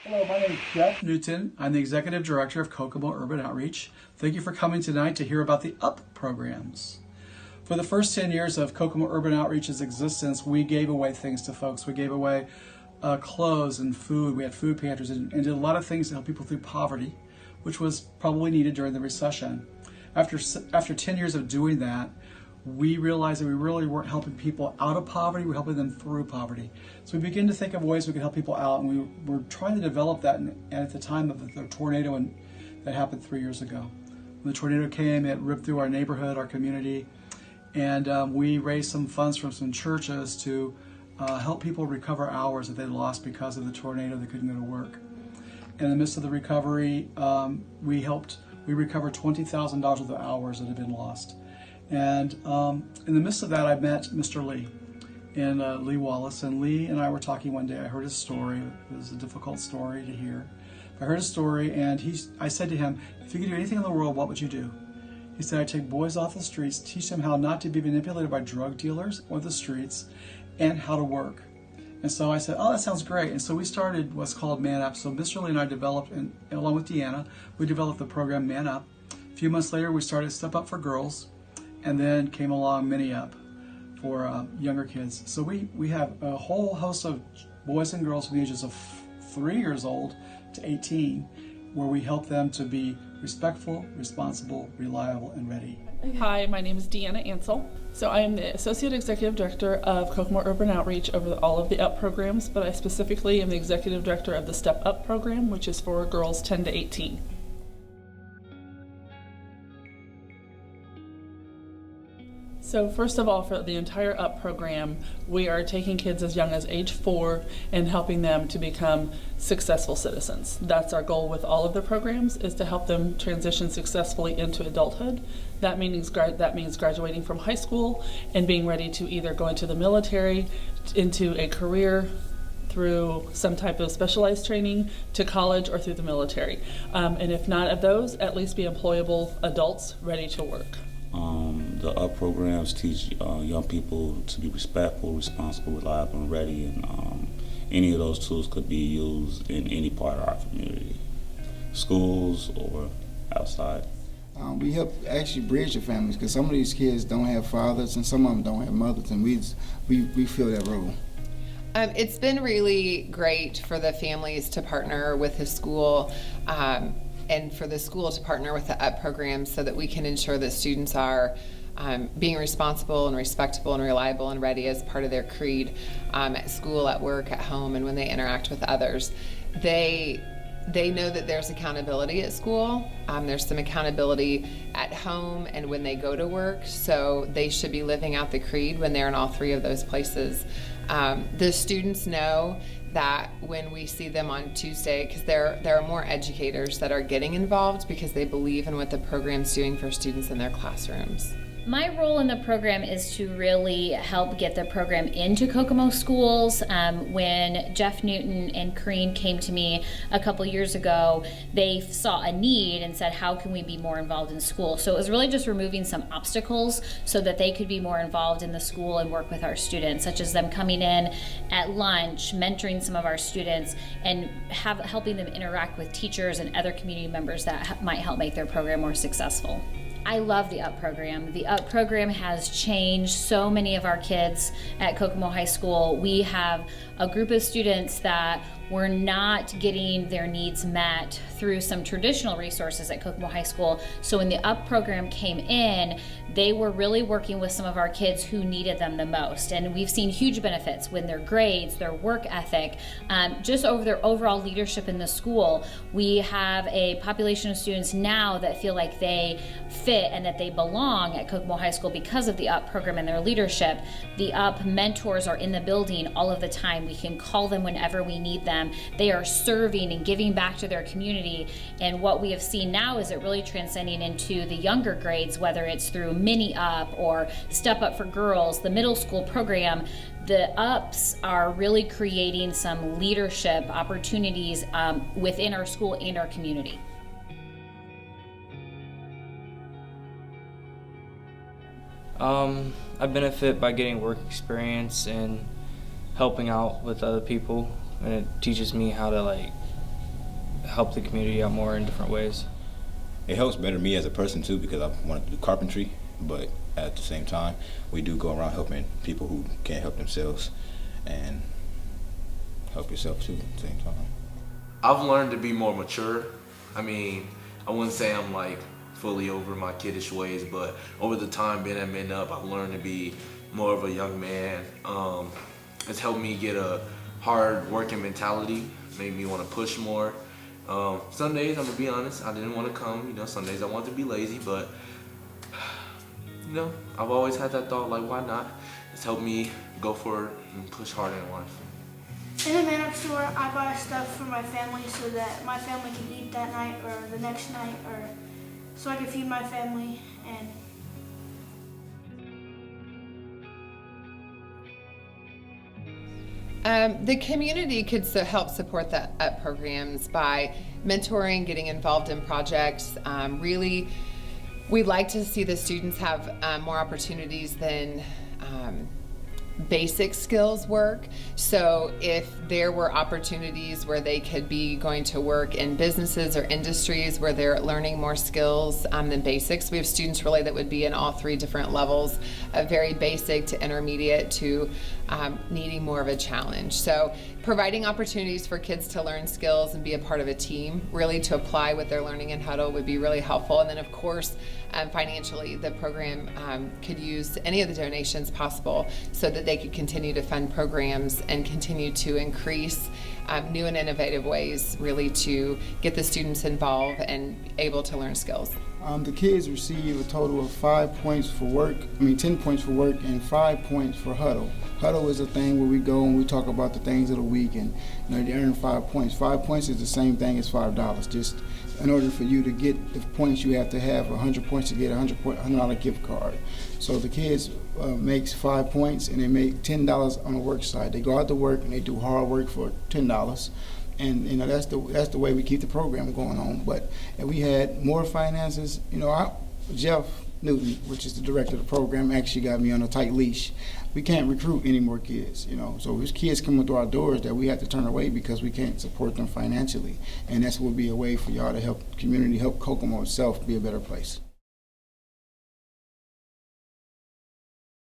Hello, my name is Jeff Newton. I'm the Executive Director of Kokomo Urban Outreach. Thank you for coming tonight to hear about the UP programs. For the first 10 years of Kokomo Urban Outreach's existence, we gave away things to folks. We gave away clothes and food. We had food pantries and did a lot of things to help people through poverty, which was probably needed during the recession. After 10 years of doing that, we realized that we really weren't helping people out of poverty, we were helping them through poverty. So we began to think of ways we could help people out, and we were trying to develop that at the time of the tornado that happened 3 years ago. When the tornado came, it ripped through our neighborhood, our community, and we raised some funds from some churches to help people recover hours that they lost because of the tornado. They couldn't go to work. In the midst of the recovery, we recovered $20,000 worth of hours that had been lost. And in the midst of that, I met Mr. Lee, and Lee Wallace. And Lee and I were talking one day. I heard his story. It was a difficult story to hear. I heard his story, and I said to him, if you could do anything in the world, what would you do? He said, I'd take boys off the streets, teach them how not to be manipulated by drug dealers or the streets, and how to work. And so I said, oh, that sounds great. And so we started what's called Man Up. So Mr. Lee and I developed, and along with Deanna, we developed the program Man Up. A few months later, we started Step Up for Girls, and then came along Mini Up for younger kids. So we have a whole host of boys and girls from the ages of 3 years old to 18, where we help them to be respectful, responsible, reliable, and ready. Hi, my name is Deanna Ansel. So I am the Associate Executive Director of Kokomo Urban Outreach over all of the UP programs, but I specifically am the Executive Director of the Step Up program, which is for girls 10 to 18. So first of all, for the entire UP program, we are taking kids as young as age 4 and helping them to become successful citizens. That's our goal with all of the programs, is to help them transition successfully into adulthood. That means graduating from high school and being ready to either go into the military, into a career, through some type of specialized training, to college, or through the military. And if not of those, at least be employable adults ready to work. The UP programs teach young people to be respectful, responsible, reliable, and ready, and any of those tools could be used in any part of our community, schools or outside. We help actually bridge the families, because some of these kids don't have fathers and some of them don't have mothers, and we fill that role. It's been really great for the families to partner with the school and for the school to partner with the UP program so that we can ensure that students are being responsible and respectable and reliable and ready as part of their creed at school, at work, at home, and when they interact with others. They know that there's accountability at school. There's some accountability at home and when they go to work, so they should be living out the creed when they're in all three of those places. The students know that when we see them on Tuesday, because there are more educators that are getting involved because they believe in what the program's doing for students in their classrooms. My role in the program is to really help get the program into Kokomo schools. When Jeff Newton and Corrine came to me a couple years ago, they saw a need and said, how can we be more involved in school? So it was really just removing some obstacles so that they could be more involved in the school and work with our students, such as them coming in at lunch, mentoring some of our students, and helping them interact with teachers and other community members that might help make their program more successful. I love the UP program. The UP program has changed so many of our kids at Kokomo High School. We have a group of students that were not getting their needs met through some traditional resources at Kokomo High School. So when the UP program came in, they were really working with some of our kids who needed them the most. And we've seen huge benefits with their grades, their work ethic, just over their overall leadership in the school. We have a population of students now that feel like they fit and that they belong at Kokomo High School because of the UP program and their leadership. The UP mentors are in the building all of the time. We can call them whenever we need them. They are serving and giving back to their community. And what we have seen now is it really transcending into the younger grades, whether it's through Mini Up or Step Up for Girls, the middle school program. The UPs are really creating some leadership opportunities within our school and our community. I benefit by getting work experience and helping out with other people, and it teaches me how to help the community out more in different ways. It helps better me as a person too, because I wanted to do carpentry, but at the same time, we do go around helping people who can't help themselves and help yourself too at the same time. I've learned to be more mature. I mean, I wouldn't say I'm like fully over my kiddish ways, but over the time being at Men Up, I've learned to be more of a young man. It's helped me get a hard working mentality, made me want to push more. Some days, I'm gonna be honest, I didn't want to come. You know, some days I wanted to be lazy, but you know, I've always had that thought, like, why not? It's helped me go for it and push harder in life. In the Man Up store, I buy stuff for my family so that my family can eat that night or the next night, or so I can feed my family. And The community could help support the UP programs by mentoring, getting involved in projects. Really, we'd like to see the students have more opportunities than basic skills work. So if there were opportunities where they could be going to work in businesses or industries where they're learning more skills than basics, we have students really that would be in all three different levels, very basic to intermediate to needing more of a challenge. So providing opportunities for kids to learn skills and be a part of a team, really to apply what they're learning in Huddle would be really helpful. And then of course, financially, the program could use any of the donations possible so that they could continue to fund programs and continue to increase new and innovative ways really to get the students involved and able to learn skills. The kids receive a total of 5 points for work, 10 points for work and 5 points for Huddle. Huddle is a thing where we go and we talk about the things of the week, and they earn 5 points. 5 points is the same thing as $5. Just in order for you to get the points, you have to have 100 points to get a $100 gift card. So the kids makes 5 points and they make $10 on the work side. They go out to work and they do hard work for $10. And that's the way we keep the program going on. But if we had more finances, Jeff Newton, which is the director of the program, actually got me on a tight leash. We can't recruit any more kids, So there's kids coming through our doors that we have to turn away because we can't support them financially. And that would be a way for y'all to help the community, help Kokomo itself be a better place.